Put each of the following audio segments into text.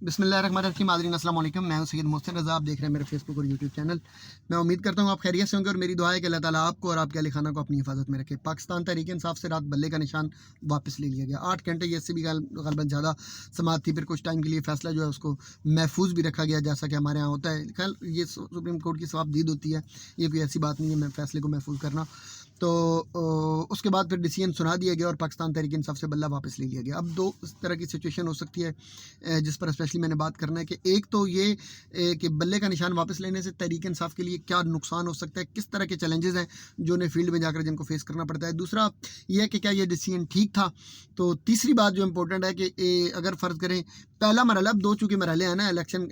बिस्मिल्लाहिर्रहमानिर्रहीम। अस्सलाम वालेकुम। मैं हूं सैयद मोहसिन रज़ा। आप देख रहे हैं मेरे फेसबुक और यूट्यूब चैनल। मैं उम्मीद करता हूं आप खैरियत से होंगे और मेरी दुआ है कि अल्लाह ताला आपको और आपके अहल खाना को अपनी हिफाजत में रखे। पाकिस्तान तहरीक इंसाफ से रात बल्ले का निशान वापस ले लिया गया। 8 घंटे या इससे भी गलबन ज़्यादा समाअत थी। फिर कुछ टाइम के लिए फैसला जो है उसको महफूज भी रखा गया, जैसा कि हमारे यहाँ होता है। कल ये सुप्रीम कोर्ट की सवाबदीद होती है, ये कोई ऐसी बात नहीं है मैं फैसले को महफूज करना। तो उसके बाद फिर डिसीजन सुना दिया गया और पाकिस्तान तहरीक इंसाफ से बल्ला वापस ले लिया गया। अब दो इस तरह की सिचुएशन हो सकती है जिस पर स्पेशली मैंने बात करना है कि एक तो ये कि बल्ले का निशान वापस लेने से तहरीक इंसाफ के लिए क्या नुकसान हो सकता है, किस तरह के चैलेंजेस हैं जो उन्हें फील्ड में जाकर जिनको फेस करना पड़ता है। दूसरा ये है कि क्या ये डिसीजन ठीक था। तो तीसरी बात जो इंपॉर्टेंट है कि अगर फ़र्ज़ करें पहला मरहला, अब दो चूँकि मरहले हैं ना इलेक्शन,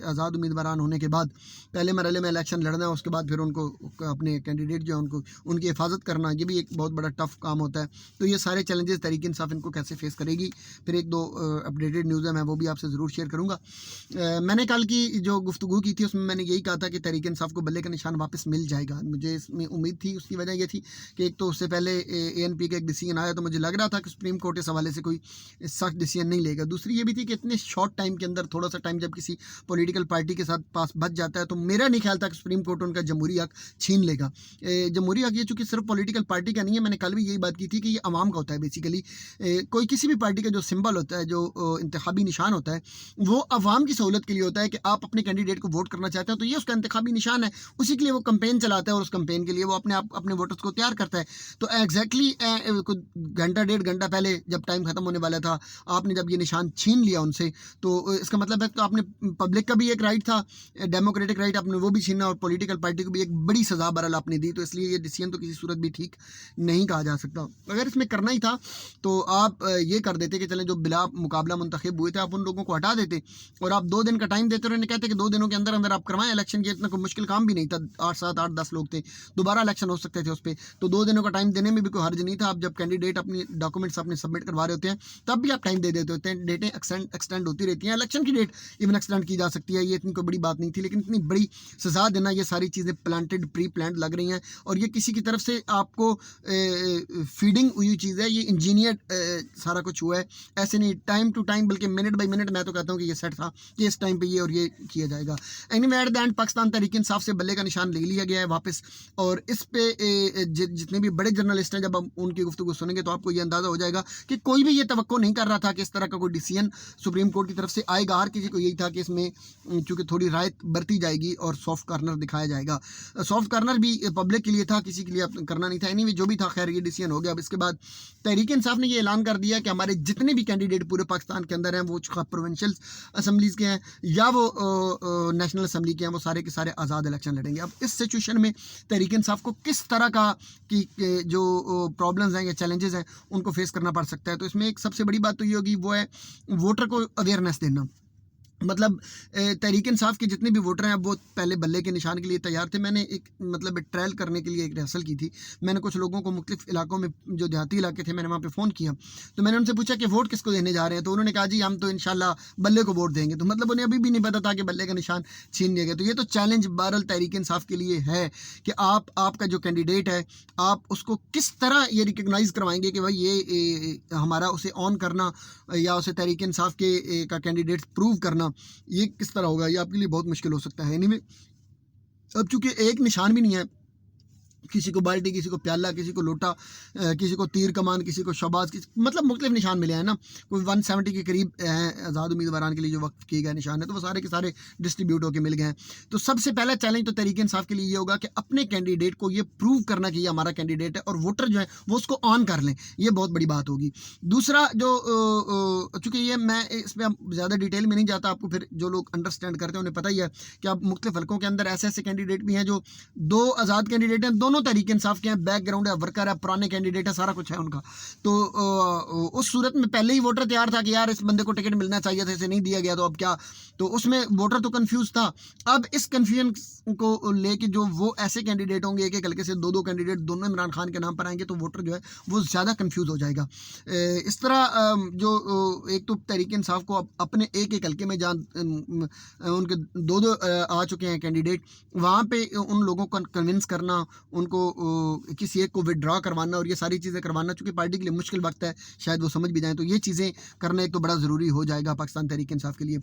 आज़ाद उम्मीदवारान होने के बाद पहले मरहले में इलेक्शन लड़ना है, उसके बाद फिर उनको अपने कैंडिडेट जो है उनको उनकी हिफाजत करना, ये भी एक बहुत बड़ा टफ काम होता है। तो ये सारे चैलेंजेस तहरीक इंसाफ इनको कैसे फेस करेगी, फिर एक दो अपडेटेड न्यूज़ है मैं वो भी आपसे ज़रूर शेयर करूँगा। मैंने कल की जो गुफ्तगू की थी उसमें मैंने यही कहा था कि तहरीक इंसाफ को बल्ले का निशान वापस मिल जाएगा। मुझे इसमें उम्मीद थी, उसकी वजह ये थी कि एक तो उससे पहले ANP का एक डिसीजन आया तो मुझे लग रहा था कि सुप्रीम कोर्ट इस हवाले से कोई सख्त डिसीजन नहीं लेगा। दूसरी ये भी थी कि इतने शॉर्ट टाइम के अंदर, थोड़ा सा टाइम जब किसी पॉलिटिकल पार्टी के साथ पास बच जाता है, तो मेरा नहीं ख्याल था कि सुप्रीम कोर्ट उनका जमहूरी हक छीन लेगा। जमहूरी हक ये चूँकि सिर्फ पॉलिटिकल पार्टी का नहीं है, मैंने कल भी यही बात की थी कि ये अवाम का होता है बेसिकली। कोई किसी भी पार्टी का जो सिंबल होता है, जो इंतखाबी निशान होता है, वो अवाम की सहूलत के लिए होता है कि आप अपने कैंडिडेट को वोट करना चाहते हो तो ये उसका इंतखाबी निशान है। उसी के लिए वो कैंपेन चलाता है और उस कैंपेन के लिए वो अपने वोटर्स को तैयार करता है। तो एग्जैक्टली घंटा डेढ़ घंटा पहले जब टाइम खत्म होने वाला था, आपने जब ये निशान छीन लिया उनसे, तो इसका मतलब है कि आपने पब्लिक का भी एक राइट था, डेमोक्रेटिक राइट, आपने वो भी छीना और पॉलिटिकल पार्टी को भी एक बड़ी सज़ा बहरहाल आपने दी। तो इसलिए ये डिसीजन तो किसी सूरत भी ठीक नहीं कहा जा सकता। अगर इसमें करना ही था तो आप ये कर देते कि चलें जो बिला मुकाबला मुंतखब हुए थे आप उन लोगों को हटा देते और आप 2 दिन का टाइम देते और उन्हें कहते कि 2 दिनों के अंदर अंदर आप करवाएं इलेक्शन। ये इतना कोई मुश्किल काम भी नहीं था, 8 7 8 10 लोग थे, दोबारा इलेक्शन हो सकते थे उस पर। तो 2 दिनों का टाइम देने में भी कोई हर्ज नहीं था। आप जब कैंडिडेट अपनी डॉक्यूमेंट्स अपने सबमिट करवा रहे होते हैं तब भी आप टाइम दे देते होते हैं। डेटें एक्सटेंड होती रहती हैं, इलेक्शन की डेट इवन एक्सटेंड की जा सकती है, ये इतनी कोई बड़ी बात नहीं थी। लेकिन इतनी बड़ी सज़ा देना, ये सारी चीज़ें प्लांटेड प्री प्लान्ड लग रही हैं और ये किसी की तरफ से आपको फीडिंग हुई चीज़ है, ये इंजीनियर सारा कुछ हुआ है, ऐसे नहीं टाइम टू टाइम बल्कि मिनट बाई मिनट। मैं तो कहता हूँ कि ये सेट था कि इस टाइम पे ये और ये किया जाएगा। Anyway at the end Pakistan Tehreek Insaf से बल्ले का निशान ले लिया गया है वापस। और इस पे जितने भी बड़े जर्नलिस्ट हैं जब आप उनकी गुफ्तगू सुनेंगे तो आपको ये अंदाज़ा हो जाएगा कि कोई भी ये तवक्को नहीं कर रहा था कि इस तरह का कोई डिसीजन सुप्रीम कोर्ट की तरफ से आएगा। हर किसी को यही था कि इसमें चूँकि थोड़ी रायत बरती जाएगी और सॉफ्ट कार्नर दिखाया जाएगा। सॉफ्ट कार्नर भी पब्लिक के लिए था, किसी के लिए करना नहीं था। एनीवे जो भी था खैर ये डिसीजन हो गया। अब इसके बाद तहरीक इंसाफ ने ये ऐलान कर दिया कि हमारे जितने भी कैंडिडेट पूरे पाकिस्तान के अंदर हैं, वो प्रोविंशियल असम्बलीज़ के हैं या वो नेशनल असम्बली के हैं, वो सारे के सारे आज़ाद इलेक्शन लड़ेंगे। अब इस सिचुएशन में तहरीक इंसाफ को किस तरह का कि जो प्रॉब्लम्स हैं या चैलेंजेस हैं उनको फेस करना पड़ सकता है। तो इसमें एक सबसे बड़ी बात तो ये होगी, वो है वोटर को अवेयरनेस देना। मतलब तहरीक इंसाफ के जितने भी वोटर हैं वो पहले बल्ले के निशान के लिए तैयार थे। मैंने एक मतलब ट्रायल करने के लिए एक रिहर्सल की थी। मैंने कुछ लोगों को मुख्तलिफ इलाकों में, जो देहाती इलाके थे, मैंने वहाँ पे फ़ोन किया तो मैंने उनसे पूछा कि वोट किसको देने जा रहे हैं। तो उन्होंने कहा जी हम तो इंशाल्लाह बल्ले को वोट देंगे। तो मतलब उन्हें अभी भी नहीं पता था कि बल्ले का निशान छीन लिया गया। तो ये तो चैलेंज बहरहाल तहरीक इंसाफ के लिए है कि आपका जो कैंडिडेट है आप उसको किस तरह ये रिकगनाइज़ करवाएंगे कि भाई ये हमारा उसे ऑन करना या उसे तहरीक इंसाफ के का कैंडिडेट प्रूव करना, ये किस तरह होगा, ये आपके लिए बहुत मुश्किल हो सकता है। एनीवे अब चूंकि एक निशान भी नहीं है, किसी को बाल्टी, किसी को प्याला, किसी को लोटा, किसी को तीर कमान, किसी को शबाज, मतलब मुख्तलिफ निशान मिले हैं ना। कोई 170 के करीब हैं आज़ाद उम्मीदवारान के लिए जो वक्त किए गए निशान है, तो वो सारे के सारे डिस्ट्रीब्यूट होकर मिल गए हैं। तो सबसे पहला चैलेंज तो तहरीक इंसाफ के लिए ये होगा कि अपने कैंडिडेट को ये प्रूव करना कि ये हमारा कैंडिडेट है और वोटर जो है वो उसको ऑन कर लें, ये बहुत बड़ी बात होगी। दूसरा जो चूँकि ये मैं इस पर ज़्यादा डिटेल में नहीं जाता, आपको फिर जो लोग अंडरस्टैंड करते हैं उन्हें पता ही है कि अब मुख्तलिफ हल्कों के अंदर ऐसे ऐसे कैंडिडेट भी हैं जो 2 आज़ाद कैंडिडेट हैं, दोनों तहरीक इंसाफ के हैं, बैकग्राउंड है, वर्कर है, पुराने कैंडिडेट है, सारा कुछ है उनका। तो उस सूरत में पहले ही वोटर तैयार था कि यार इस बंदे को टिकट मिलना चाहिए था, इसे नहीं दिया गया तो अब क्या। तो उसमें वोटर तो कंफ्यूज था। अब इस कंफ्यूजन को लेके जो वो ऐसे कैंडिडेट होंगे, एक एक हल्के से 2 कैंडिडेट दोनों इमरान खान के नाम पर आएंगे, तो वोटर जो है वो ज़्यादा कंफ्यूज हो जाएगा। इस तरह जो एक तो तहरीक इंसाफ को अपने एक एक हल्के में जहाँ उनके 2 आ चुके हैं कैंडिडेट, वहाँ पे उन लोगों को कन्विंस करना, उनको किसी एक को विड्रॉ करवाना और ये सारी चीज़ें करवाना, चूँकि पार्टी के लिए मुश्किल वक्त है, शायद वो समझ भी जाएँ, तो ये चीज़ें करना एक तो बड़ा ज़रूरी हो जाएगा पाकिस्तान तहरीक इंसाफ के लिए।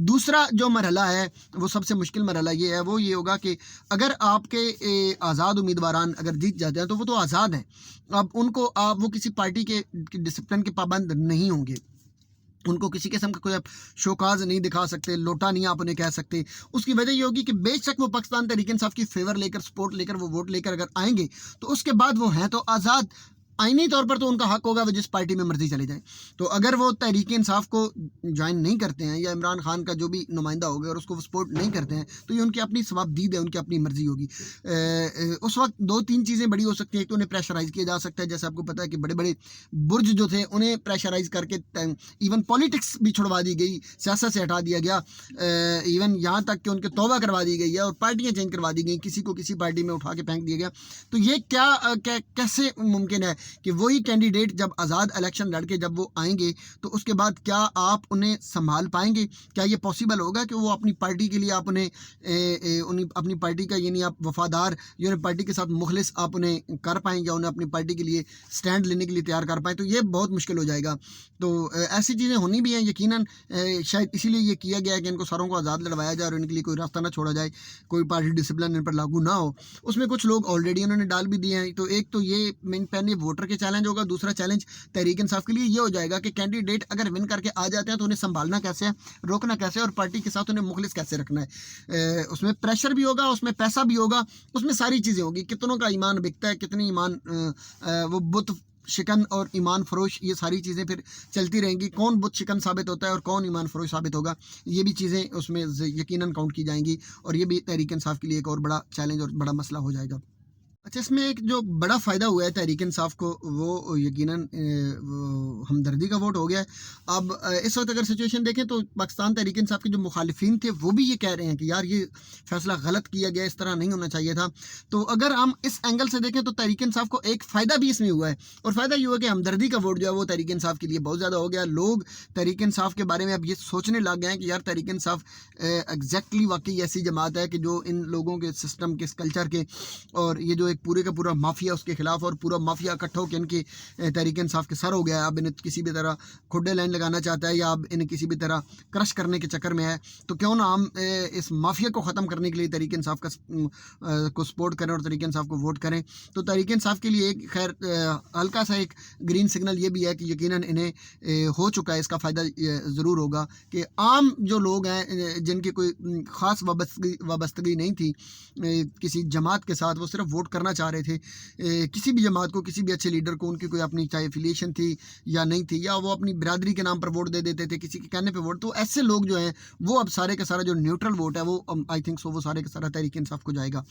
दूसरा जो मरहला है वो सबसे मुश्किल मरहला ये है, वो ये होगा कि अगर आपके आज़ाद उम्मीदवारान अगर जीत जाते हैं तो वो तो आज़ाद हैं, अब उनको आप वो किसी पार्टी के डिसिप्लिन के पाबंद नहीं होंगे, उनको किसी किस्म का कोई आप शोकाज नहीं दिखा सकते, लोटा नहीं आप उन्हें कह सकते। उसकी वजह ये होगी कि बेशक वो पाकिस्तान तहरीक इंसाफ की फेवर लेकर, सपोर्ट लेकर, वो वोट लेकर अगर आएंगे तो उसके बाद वो हैं तो आज़ाद, आईनी तौर पर तो उनका हक होगा वो जिस पार्टी में मर्जी चले जाएं। तो अगर वो तहरीक इंसाफ को ज्वाइन नहीं करते हैं या इमरान खान का जो भी नुमाइंदा होगा और उसको वो सपोर्ट नहीं करते हैं, तो ये उनकी अपनी सवाबदीद है, उनकी अपनी मर्जी होगी। उस वक्त दो तीन चीज़ें बड़ी हो सकती हैं। एक तो उन्हें प्रेशराइज़ किया जा सकता है, जैसे आपको पता है कि बड़े बड़े बुर्ज जो थे उन्हें प्रेशराइज़ करके इवन पॉलिटिक्स भी छुड़वा दी गई, सियासत से हटा दिया गया, इवन यहाँ तक कि उनके तौबा करवा दी गई है और पार्टियाँ चेंज करवा दी गई, किसी को किसी पार्टी में उठा के फेंक दिया गया। तो ये कैसे मुमकिन है कि वही कैंडिडेट जब आज़ाद इलेक्शन लड़के जब वो आएंगे तो उसके बाद क्या आप उन्हें संभाल पाएंगे? क्या ये पॉसिबल होगा कि वो अपनी पार्टी के लिए आप उन्हें अपनी पार्टी का यानी आप वफादार या पार्टी के साथ मुखलिस आप उन्हें कर पाएंगे या उन्हें अपनी पार्टी के लिए स्टैंड लेने के लिए तैयार कर पाएँ? तो ये बहुत मुश्किल हो जाएगा। तो ऐसी चीज़ें होनी भी हैं यकीनन, शायद इसीलिए ये किया गया है कि इनको सारों को आज़ाद लड़वाया जाए और इनके लिए कोई रास्ता ना छोड़ा जाए, कोई पार्टी डिसिप्लिन इन पर लागू ना हो। उसमें कुछ लोग ऑलरेडी उन्होंने डाल भी दिए हैं। तो एक तो ये मेन पहले वोटर के चैलेंज होगा, दूसरा चैलेंज तहरीक इंसाफ के लिए ये हो जाएगा कि कैंडिडेट अगर विन करके आ जाते हैं तो उन्हें संभालना कैसे है, रोकना कैसे है और पार्टी के साथ उन्हें मुखलिस कैसे रखना है। उसमें प्रेशर भी होगा, उसमें पैसा भी होगा, उसमें सारी चीज़ें होगी। कितनों का ईमान बिकता है, कितनी ईमान वो बुत शिकन और ईमान फरोश, ये सारी चीज़ें फिर चलती रहेंगी। कौन बुत शिकन साबित होता है और कौन ईमान फरोश साबित होगा, ये भी चीज़ें उसमें यकीनन काउंट की जाएंगी और ये भी तहरीक इंसाफ के लिए एक और बड़ा चैलेंज और बड़ा मसला हो जाएगा। अच्छा, इसमें एक जो बड़ा फ़ायदा हुआ है तहरीक इंसाफ को वो यकीनन हमदर्दी का वोट हो गया है। अब इस वक्त अगर सिचुएशन देखें तो पाकिस्तान तहरीक इंसाफ के जो मुखालिफिन थे वो भी ये कह रहे हैं कि यार ये फ़ैसला गलत किया गया, इस तरह नहीं होना चाहिए था। तो अगर हम इस एंगल से देखें तो तहरीक इंसाफ को एक फ़ायदा भी इसमें हुआ है और फ़ायदा ये हुआ कि हमदर्दी का वोट जो है वो तहरीक इंसाफ के लिए बहुत ज़्यादा हो गया। लोग तहरीक इंसाफ के बारे में अब ये सोचने लग गए हैं कि यार तहरीक इंसाफ एग्जैक्टली वाकई ऐसी जमात है कि जो इन लोगों के सिस्टम के, कल्चर के और ये जो एक पूरे का पूरा माफिया उसके खिलाफ और पूरा माफिया इकट्ठा होकर इनके तहरीक इंसाफ के सर हो गया है। अब इन्हें किसी भी तरह खुड्डे लाइन लगाना चाहता है या अब इन्हें किसी भी तरह क्रश करने के चक्कर में है। तो क्यों ना हम इस माफिया को ख़त्म करने के लिए तहरीक इंसाफ को सपोर्ट करें और तहरीक इंसाफ को वोट करें। तो तहरीक इंसाफ के लिए एक खैर हल्का सा एक ग्रीन सिग्नल ये भी है कि यकीनन इन्हें हो चुका है, इसका फ़ायदा ज़रूर होगा कि आम जो लोग हैं जिनकी कोई ख़ास वाबस्तगी नहीं थी किसी जमात के साथ, वो सिर्फ वोट करना चाह रहे थे किसी भी जमात को, किसी भी अच्छे लीडर को, उनकी कोई अपनी चाहे एफिलिएशन थी या नहीं थी, या वो अपनी बिरादरी के नाम पर वोट दे देते थे, किसी के कहने पे वोट। तो ऐसे लोग जो हैं वो अब सारे का सारा जो न्यूट्रल वोट है वो आई थिंक सो वो सारे का सारा तहरीक इंसाफ को जाएगा।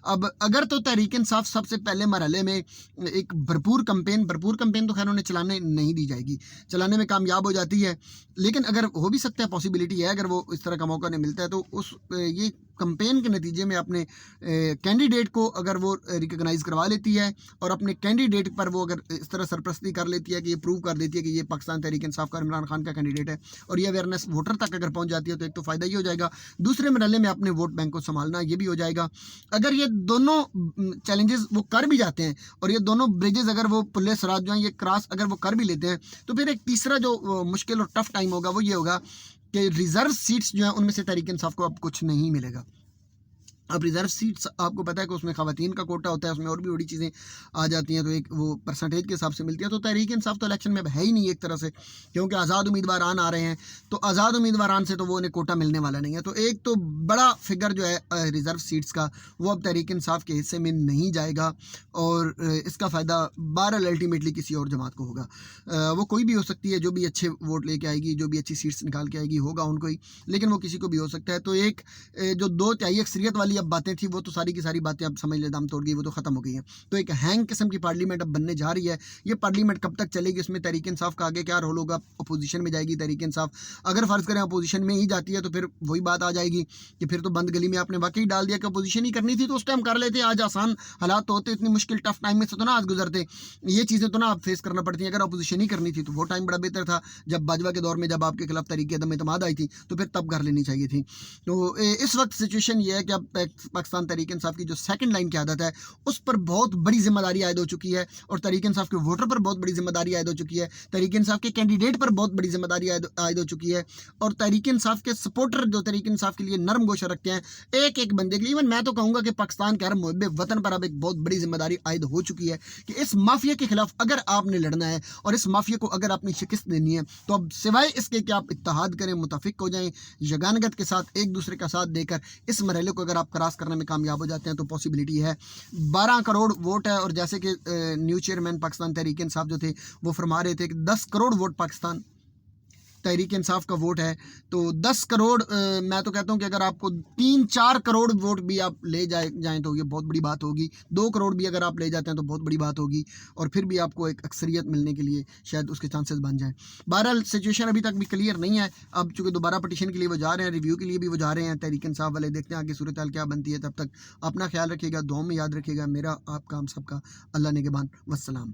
अब अगर तो तहरीक इंसाफ सबसे पहले मरहले में एक भरपूर कंपेन तो खैर उन्हें चलाने नहीं दी जाएगी, चलाने में कामयाब हो जाती है, लेकिन अगर हो भी सकता है, पॉसिबिलिटी है, अगर वो इस तरह का मौका नहीं मिलता है तो उस ये कंपेन के नतीजे में अपने कैंडिडेट को अगर वो रिकॉग्नाइज करवा लेती है और अपने कैंडिडेट पर वो अगर इस तरह सरपरस्ती कर लेती है कि ये प्रूव कर देती है कि ये पाकिस्तान तहरीक इंसाफ का इमरान खान का कैंडिडेट है और ये अवेयरनेस वोटर तक अगर पहुंच जाती है तो एक तो फ़ायदा ये हो जाएगा। दूसरे मरहले में अपने वोट बैंक को संभालना ये भी हो जाएगा। अगर ये दोनों चैलेंजेस वो कर भी जाते हैं और ये दोनों ब्रिजेस अगर वो पुल सराज जो हैं ये क्रॉस अगर वो कर भी लेते हैं तो फिर एक तीसरा जो मुश्किल और टफ टाइम होगा वो ये होगा कि रिजर्व सीट्स जो हैं उनमें से तहरीक इंसाफ को अब कुछ नहीं मिलेगा। अब रिजर्व सीट्स आपको पता है कि उसमें ख़वातीन का कोटा होता है, उसमें और भी बड़ी चीज़ें आ जाती हैं, तो एक वो परसेंटेज के हिसाब से मिलती है। तो तहरीक इंसाफ तो इलेक्शन में अब है ही नहीं एक तरह से, क्योंकि आज़ाद उम्मीदवारान आ रहे हैं, तो आज़ाद उम्मीदवारान से तो वो उन्हें कोटा मिलने वाला नहीं है। तो एक तो बड़ा फिगर जो है रिजर्व सीट्स का वो अब तहरीक इंसाफ के हिस्से में नहीं जाएगा और इसका फ़ायदा बहरहाल अल्टीमेटली किसी और जमात को होगा। वो कोई भी हो सकती है, जो भी अच्छे वोट लेके आएगी, जो भी अच्छी सीट्स निकाल के आएगी, होगा उनको ही, लेकिन वो किसी को भी हो सकता है। तो एक जो 2/3 अक्सरियत वाली अब बातें थी वो तो सारी की सारी बातें अब समझ ले दम तोड़ गई, वो तो ख़त्म हो गई हैं। तो एक हैंग किस्म की पार्लियामेंट अब बनने जा रही है। ये पार्लियामेंट कब तक चलेगी, इसमें तहरीक इंसाफ का आगे क्या रोल होगा? अपोजिशन में जाएगी तहरीक इंसाफ, अगर फ़र्ज़ करें अपोजिशन में ही जाती है तो फिर वही बात आ जाएगी कि फिर तो बंद गली में आपने वाकई डाल दिया कि अपोजिशन ही करनी थी तो उस टाइम कर लेते, आज आसान हालात तो होते, इतनी मुश्किल टफ टाइम में से तो ना आज गुजरते, ये चीज़ें तो ना आप फेस करना पड़ती हैं। अगर अपोजिशन ही करनी थी तो वो टाइम बड़ा बेहतर था, जब बाजवा के दौर में जब आपके खिलाफ तहरीक अदम एतमाद आई थी तो फिर तब कर लेनी चाहिए थी। तो इस वक्त सिचुएशन ये है कि अब पाकिस्तान तहरीक इंसाफ की जो सेकंड लाइन क़यादत है उस पर बहुत बड़ी जिम्मेदारी आयद हो चुकी है और तहरीक इंसाफ के वोटर पर बहुत बड़ी जिम्मेदारी आयद हो चुकी है, तहरीक इंसाफ के कैंडिडेट पर बहुत बड़ी जिम्मेदारी आयद हो चुकी है और तहरीक इंसाफ के सपोर्टर जो तहरीक इंसाफ के लिए नरम गोशा रखते हैं, एक एक बंदे के लिए, इवन मैं तो कहूँगा कि पाकिस्तान के हर मुहब्बे वतन पर अब एक बहुत बड़ी जिम्मेदारी आयद हो चुकी है कि इस माफिया के खिलाफ अगर आपने लड़ना है और इस माफिया को अगर आपने शिकस्त देनी है तो अब सिवाय इसके कि आप इत्तेहाद करें, मुतफिक हो जाएं, यगानगत के साथ एक दूसरे का साथ देकर इस मरहले को अगर आप क्रॉस करने में कामयाब हो जाते हैं तो पॉसिबिलिटी है। 12 करोड़ वोट है और जैसे कि न्यू चेयरमैन पाकिस्तान तहरीक इंसाफ जो थे वो फरमा रहे थे कि 10 करोड़ वोट पाकिस्तान तहरीक इंसाफ का वोट है, तो 10 करोड़ मैं तो कहता हूं कि अगर आपको 3-4 करोड़ वोट भी आप ले जाएं तो ये बहुत बड़ी बात होगी, 2 करोड़ भी अगर आप ले जाते हैं तो बहुत बड़ी बात होगी और फिर भी आपको एक अक्सरियत मिलने के लिए शायद उसके चांसेस बन जाएं। बहरहाल सिचुएशन अभी तक भी क्लियर नहीं है, अब चूँकि दोबारा पटिशन के लिए वो जा रहे हैं, रिव्यू के लिए भी वो जा रहे हैं तहरीक इंसाफ वाले, देखते हैं आगे सूरत हाल क्या बनती है। तब तक अपना ख्याल रखिएगा, दुआ में याद रखिएगा। मेरा आपका हम सबका अल्लाह निगहबान। वस्सलाम।